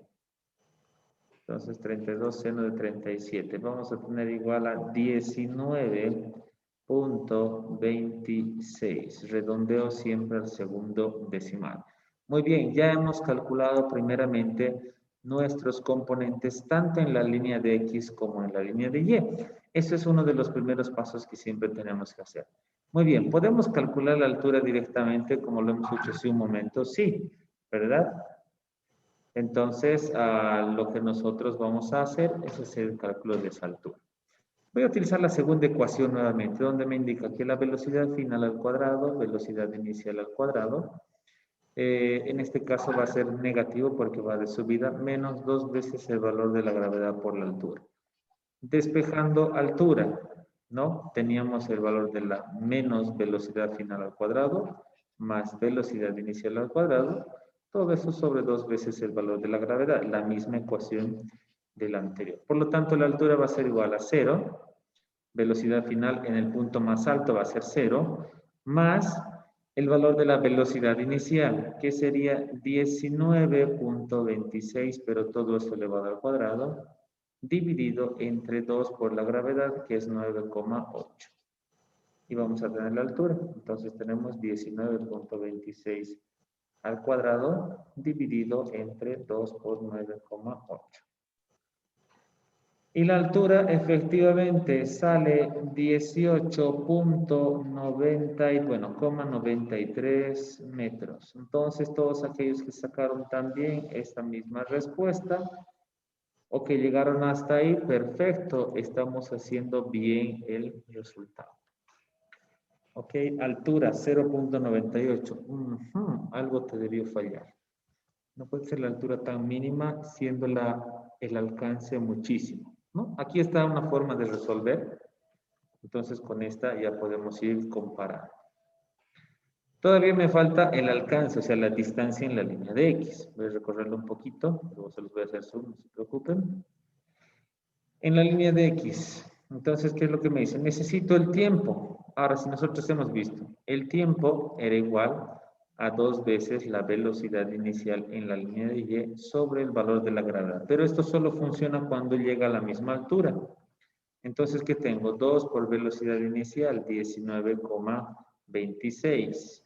Entonces, 32 seno de 37. Vamos a tener igual a 19,26. Redondeo siempre al segundo decimal. Muy bien, ya hemos calculado primeramente nuestros componentes tanto en la línea de X como en la línea de Y. Ese es uno de los primeros pasos que siempre tenemos que hacer. Muy bien, ¿podemos calcular la altura directamente como lo hemos hecho hace un momento? Sí, ¿verdad? Entonces, lo que nosotros vamos a hacer es hacer el cálculo de esa altura. Voy a utilizar la segunda ecuación nuevamente, donde me indica que la velocidad final al cuadrado, velocidad inicial al cuadrado, en este caso va a ser negativo porque va de subida, menos 2 veces el valor de la gravedad por la altura. Despejando altura, ¿no? Teníamos el valor de la menos velocidad final al cuadrado, más velocidad inicial al cuadrado, todo eso sobre 2 veces el valor de la gravedad, la misma ecuación de la anterior. Por lo tanto, la altura va a ser igual a 0, velocidad final en el punto más alto va a ser 0, más el valor de la velocidad inicial, que sería 19,26, pero todo eso elevado al cuadrado, dividido entre 2 por la gravedad, que es 9,8. Y vamos a tener la altura. Entonces tenemos 19,26 al cuadrado dividido entre 2 por 9,8. Y la altura efectivamente sale 18,93 metros. Entonces todos aquellos que sacaron también esta misma respuesta o que llegaron hasta ahí, perfecto, estamos haciendo bien el resultado. Ok, altura 0,98. Algo te debió fallar. No puede ser la altura tan mínima siendo el alcance muchísimo, ¿no? Aquí está una forma de resolver. Entonces con esta ya podemos ir comparando. Todavía me falta el alcance, o sea, la distancia en la línea de X. Voy a recorrerlo un poquito, luego se los voy a hacer zoom, no se preocupen. En la línea de X, entonces, ¿qué es lo que me dice? Necesito el tiempo. Ahora, si nosotros hemos visto, el tiempo era igual a 2 veces la velocidad inicial en la línea de Y sobre el valor de la gravedad. Pero esto solo funciona cuando llega a la misma altura. Entonces, ¿qué tengo? 2 por velocidad inicial, 19,26.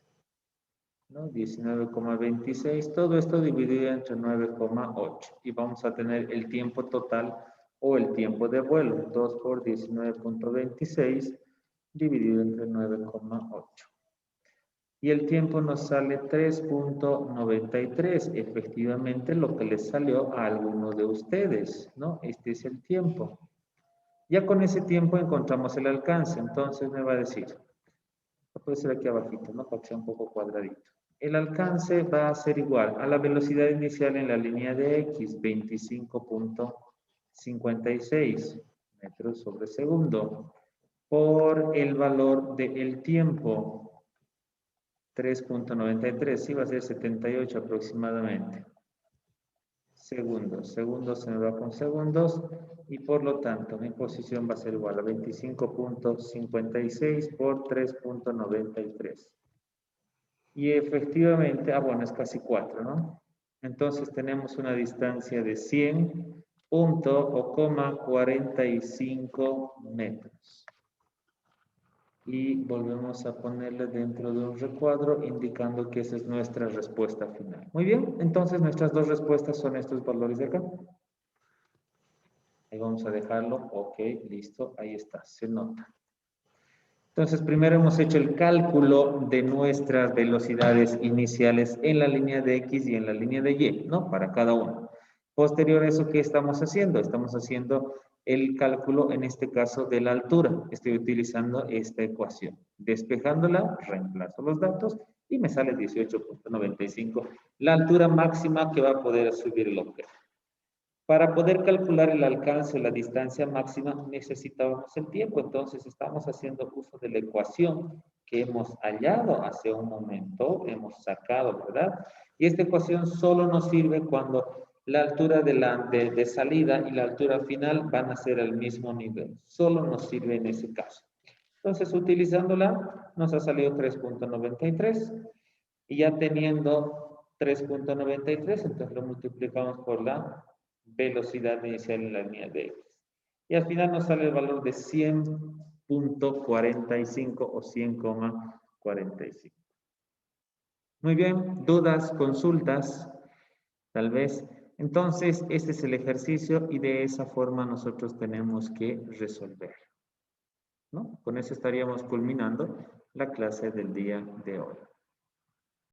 ¿No? 19,26. Todo esto dividido entre 9,8. Y vamos a tener el tiempo total o el tiempo de vuelo. 2 por 19,26 dividido entre 9,8. Y el tiempo nos sale 3,93. Efectivamente, lo que les salió a alguno de ustedes, ¿no? Este es el tiempo. Ya con ese tiempo encontramos el alcance. Entonces me va a decir, puede ser aquí abajito, ¿no? Para que sea un poco cuadradito. El alcance va a ser igual a la velocidad inicial en la línea de X, 25,56 metros sobre segundo, por el valor del tiempo, 3,93, sí va a ser 78 aproximadamente. Segundos, segundos se me va con segundos y por lo tanto mi posición va a ser igual a 25,56 por 3,93. Y efectivamente, bueno, es casi 4, ¿no? Entonces tenemos una distancia de 100,45 metros. Y volvemos a ponerle dentro de un recuadro indicando que esa es nuestra respuesta final. Muy bien, entonces nuestras dos respuestas son estos valores de acá. Ahí vamos a dejarlo. Ok, listo, ahí está, se nota. Entonces, primero hemos hecho el cálculo de nuestras velocidades iniciales en la línea de X y en la línea de Y, ¿no? Para cada uno. Posterior a eso, ¿qué estamos haciendo? Estamos haciendo el cálculo, en este caso, de la altura. Estoy utilizando esta ecuación. Despejándola, reemplazo los datos y me sale 18,95, la altura máxima que va a poder subir el objeto. Para poder calcular el alcance o la distancia máxima necesitábamos el tiempo, entonces estamos haciendo uso de la ecuación que hemos hallado hace un momento, hemos sacado, ¿verdad? Y esta ecuación solo nos sirve cuando la altura de salida y la altura final van a ser al mismo nivel. Solo nos sirve en ese caso. Entonces, utilizándola, nos ha salido 3,93 y ya teniendo 3,93, entonces lo multiplicamos por la velocidad inicial en la línea de X. Y al final nos sale el valor de 100,45 o 100,45. Muy bien, dudas, consultas, tal vez. Entonces, este es el ejercicio y de esa forma nosotros tenemos que resolver, ¿no? Con eso estaríamos culminando la clase del día de hoy.